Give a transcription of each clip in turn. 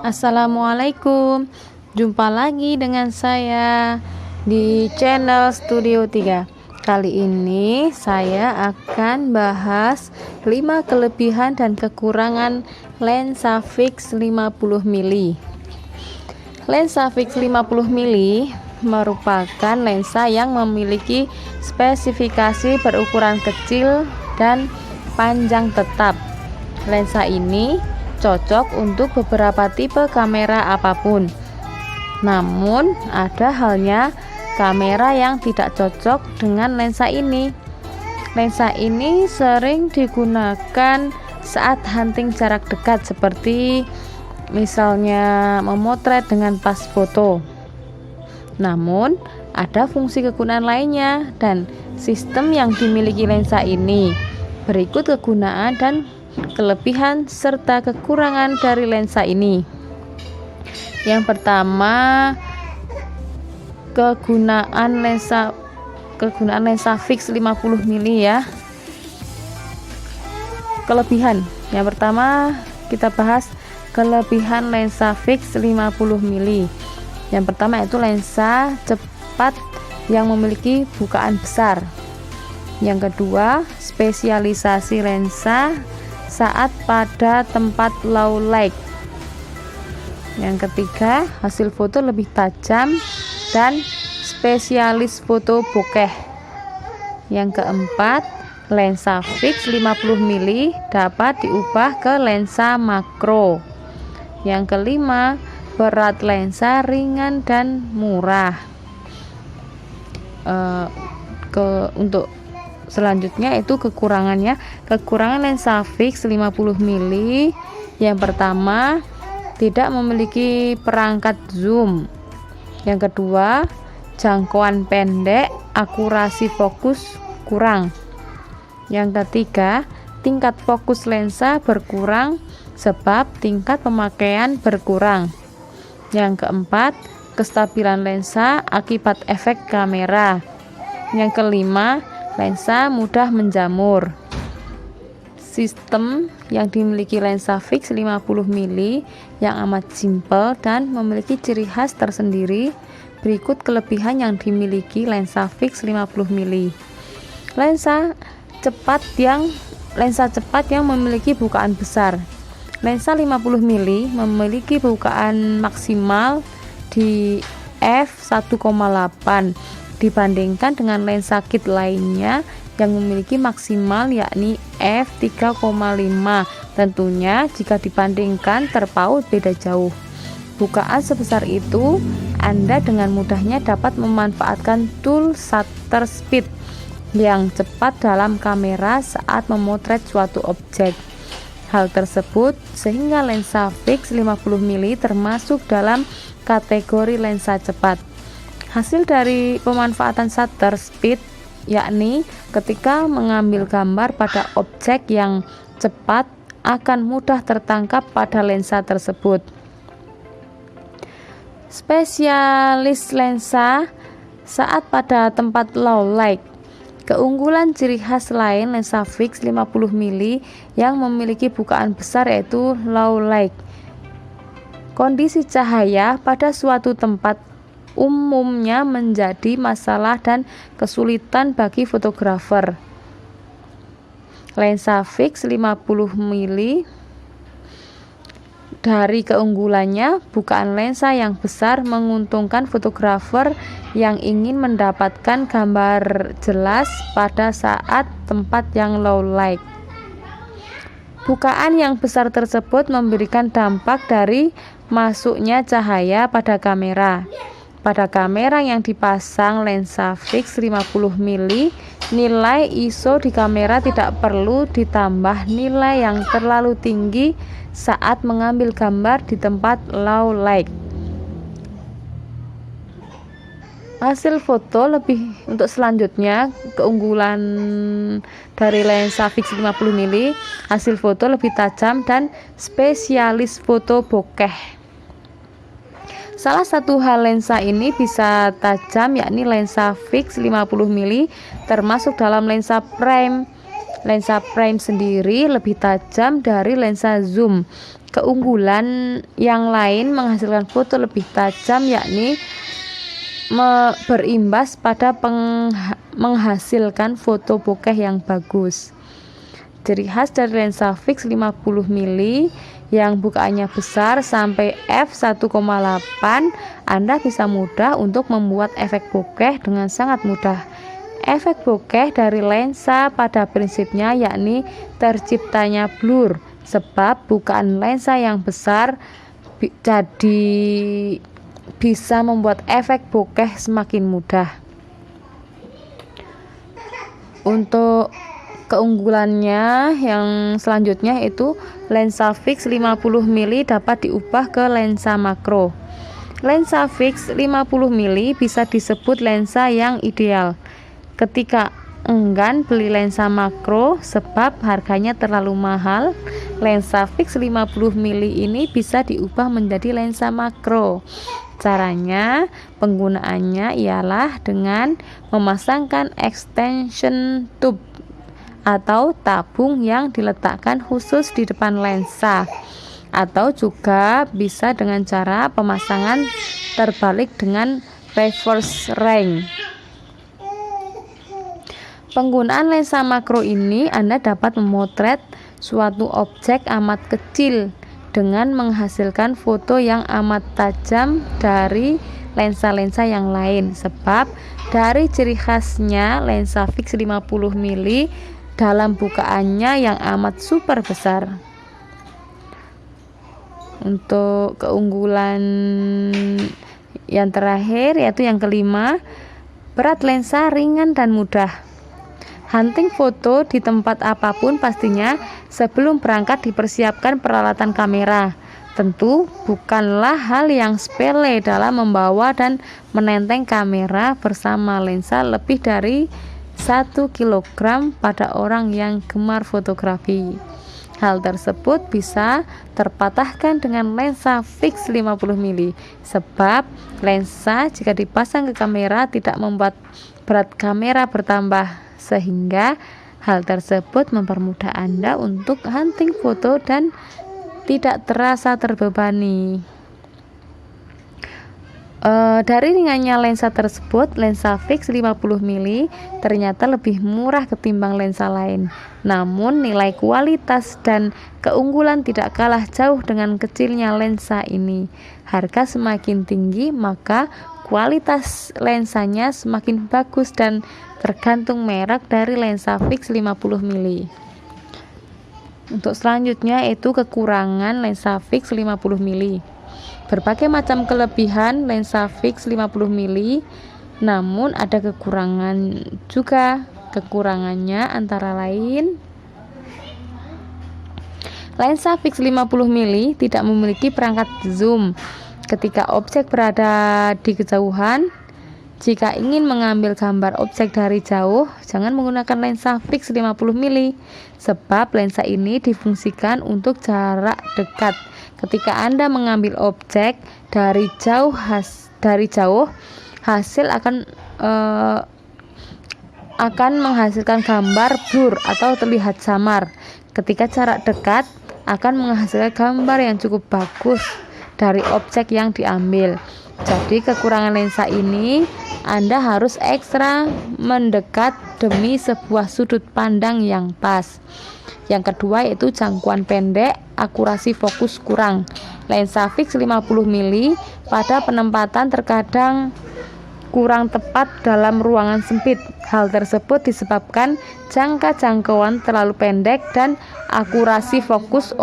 Assalamualaikum. Jumpa lagi dengan saya di channel Studio 3. Kali ini saya akan bahas 5 kelebihan dan kekurangan lensa fix 50 mili. Lensa fix 50 mili merupakan lensa yang memiliki spesifikasi berukuran kecil dan panjang tetap. Lensa ini cocok untuk beberapa tipe kamera apapun. Namun, ada halnya kamera yang tidak cocok dengan lensa ini. Lensa ini sering digunakan saat hunting jarak dekat, seperti misalnya memotret dengan pas foto. Namun, ada fungsi kegunaan lainnya dan sistem yang dimiliki lensa ini. Berikut kegunaan dan kelebihan serta kekurangan dari lensa ini. Yang pertama, kegunaan lensa fix 50 mili ya. Kelebihan. Yang pertama kita bahas kelebihan lensa fix 50 mili. Yang pertama itu lensa cepat yang memiliki bukaan besar. Yang kedua, spesialisasi lensa saat pada tempat low light. Yang ketiga, hasil foto lebih tajam dan spesialis foto bokeh. Yang keempat, lensa fix 50 mili dapat diubah ke lensa makro. Yang kelima, berat lensa ringan dan murah. Untuk selanjutnya itu kekurangannya. Kekurangan lensa fix 50 mili. Yang pertama, tidak memiliki perangkat zoom. Yang kedua, jangkauan pendek, akurasi fokus kurang. Yang ketiga, tingkat fokus lensa berkurang sebab tingkat pemakaian berkurang. Yang keempat, kestabilan lensa akibat efek kamera. Yang kelima, lensa mudah menjamur. Sistem yang dimiliki lensa fix 50 mili yang amat simpel dan memiliki ciri khas tersendiri. Berikut kelebihan yang dimiliki lensa fix 50 mili. Lensa cepat yang memiliki bukaan besar. Lensa 50 mili memiliki bukaan maksimal di f1,8 dibandingkan dengan lensa kit lainnya yang memiliki maksimal yakni f3,5. Tentunya jika dibandingkan terpaut beda jauh. Bukaan sebesar itu, Anda dengan mudahnya dapat memanfaatkan tool shutter speed yang cepat dalam kamera saat memotret suatu objek. Hal tersebut sehingga lensa fix 50 mili termasuk dalam kategori lensa cepat. Hasil dari pemanfaatan shutter speed yakni ketika mengambil gambar pada objek yang cepat akan mudah tertangkap pada lensa tersebut. Spesialis lensa saat pada tempat low light. Keunggulan ciri khas lain lensa fix 50 mili yang memiliki bukaan besar yaitu low light. Kondisi cahaya pada suatu tempat umumnya menjadi masalah dan kesulitan bagi fotografer. Lensa fix 50 mili dari keunggulannya, bukaan lensa yang besar menguntungkan fotografer yang ingin mendapatkan gambar jelas pada saat tempat yang low light. Bukaan yang besar tersebut memberikan dampak dari masuknya cahaya pada kamera. Pada kamera yang dipasang lensa fix 50 mili, nilai ISO di kamera tidak perlu ditambah nilai yang terlalu tinggi saat mengambil gambar di tempat low light. Hasil foto untuk selanjutnya, keunggulan dari lensa fix 50 mili, hasil foto lebih tajam dan spesialis foto bokeh. Salah satu hal lensa ini bisa tajam yakni lensa fix 50 mili termasuk dalam lensa prime. Lensa prime sendiri lebih tajam dari lensa zoom keunggulan yang lain menghasilkan foto lebih tajam, yakni berimbas pada menghasilkan foto bokeh yang bagus. Ciri khas dari lensa fix 50 mm yang bukaannya besar sampai f1,8, Anda bisa mudah untuk membuat efek bokeh dengan sangat mudah. Efek bokeh dari lensa pada prinsipnya yakni terciptanya blur, sebab bukaan lensa yang besar jadi bisa membuat efek bokeh semakin mudah. Untuk keunggulannya yang selanjutnya itu lensa fix 50 mm dapat diubah ke lensa makro. Lensa fix 50 mm bisa disebut lensa yang ideal ketika enggan beli lensa makro sebab harganya terlalu mahal. Lensa fix 50 mm ini bisa diubah menjadi lensa makro. Caranya, penggunaannya ialah dengan memasangkan extension tube atau tabung yang diletakkan khusus di depan lensa, atau juga bisa dengan cara pemasangan terbalik dengan reverse ring. Penggunaan lensa makro ini Anda dapat memotret suatu objek amat kecil dengan menghasilkan foto yang amat tajam dari lensa-lensa yang lain, sebab dari ciri khasnya lensa fix 50 mm dalam bukaannya yang amat super besar. Untuk keunggulan yang terakhir yaitu yang kelima, berat lensa ringan dan mudah. Hunting foto di tempat apapun pastinya sebelum berangkat dipersiapkan peralatan kamera. Tentu bukanlah hal yang sepele dalam membawa dan menenteng kamera bersama lensa lebih dari 1 kg pada orang yang gemar fotografi. Hal tersebut bisa terpatahkan dengan lensa fix 50 mm, sebab lensa jika dipasang ke kamera tidak membuat berat kamera bertambah, sehingga hal tersebut mempermudah Anda untuk hunting foto dan tidak terasa terbebani. Dari ringannya lensa tersebut, lensa fix 50 mm ternyata lebih murah ketimbang lensa lain. Namun nilai kualitas dan keunggulan tidak kalah jauh dengan kecilnya lensa ini. Harga semakin tinggi, maka kualitas lensanya semakin bagus dan tergantung merek dari lensa fix 50 mm. Untuk selanjutnya itu kekurangan lensa fix 50 mm. Berbagai macam kelebihan lensa fix 50 mm, namun ada kekurangan juga. Kekurangannya antara lain lensa fix 50 mm tidak memiliki perangkat zoom ketika objek berada di kejauhan. Jika ingin mengambil gambar objek dari jauh, jangan menggunakan lensa fix 50 mm, sebab lensa ini difungsikan untuk jarak dekat. Ketika Anda mengambil objek dari jauh, hasil akan menghasilkan gambar blur atau terlihat samar. Ketika jarak dekat akan menghasilkan gambar yang cukup bagus dari objek yang diambil. Jadi kekurangan lensa ini Anda harus ekstra mendekat demi sebuah sudut pandang yang pas. Yang kedua yaitu jangkauan pendek, akurasi fokus kurang. Lensa fix 50 mm pada penempatan terkadang kurang tepat dalam ruangan sempit. Hal tersebut disebabkan jangka jangkauan terlalu pendek dan akurasi fokus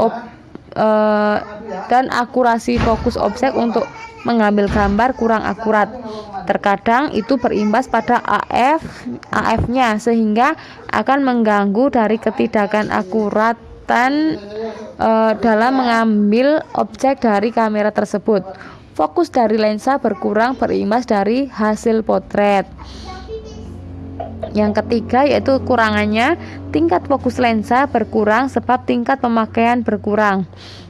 objek untuk mengambil gambar kurang akurat. Terkadang itu berimbas pada AF-nya sehingga akan mengganggu dari ketidakan akuratan dalam mengambil objek dari kamera tersebut. Fokus dari lensa berkurang berimbas dari hasil potret. Yang ketiga yaitu kekurangannya, tingkat fokus lensa berkurang sebab tingkat pemakaian berkurang.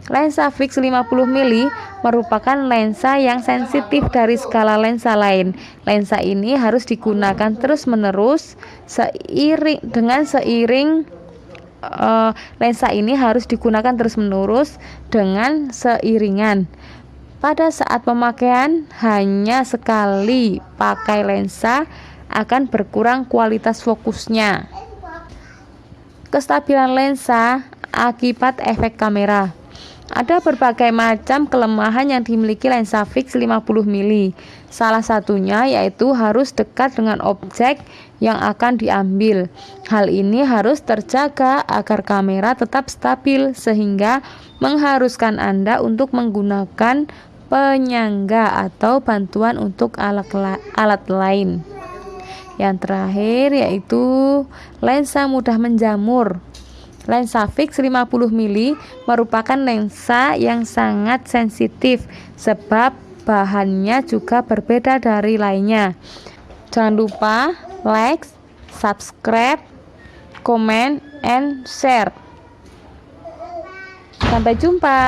Lensa fix 50 mm merupakan lensa yang sensitif dari skala lensa lain. Lensa ini harus digunakan terus-menerus seiring lensa ini harus digunakan terus-menerus dengan seiringan. Pada saat pemakaian hanya sekali pakai lensa akan berkurang kualitas fokusnya. Kestabilan lensa akibat efek kamera. Ada berbagai macam kelemahan yang dimiliki lensa fix 50 mm. Salah satunya yaitu harus dekat dengan objek yang akan diambil. Hal ini harus terjaga agar kamera tetap stabil sehingga mengharuskan Anda untuk menggunakan penyangga atau bantuan untuk alat lain. Yang terakhir yaitu lensa mudah menjamur. Lensa fix 50 mm merupakan lensa yang sangat sensitif sebab bahannya juga berbeda dari lainnya. Jangan lupa like, subscribe, comment, and share. Sampai jumpa.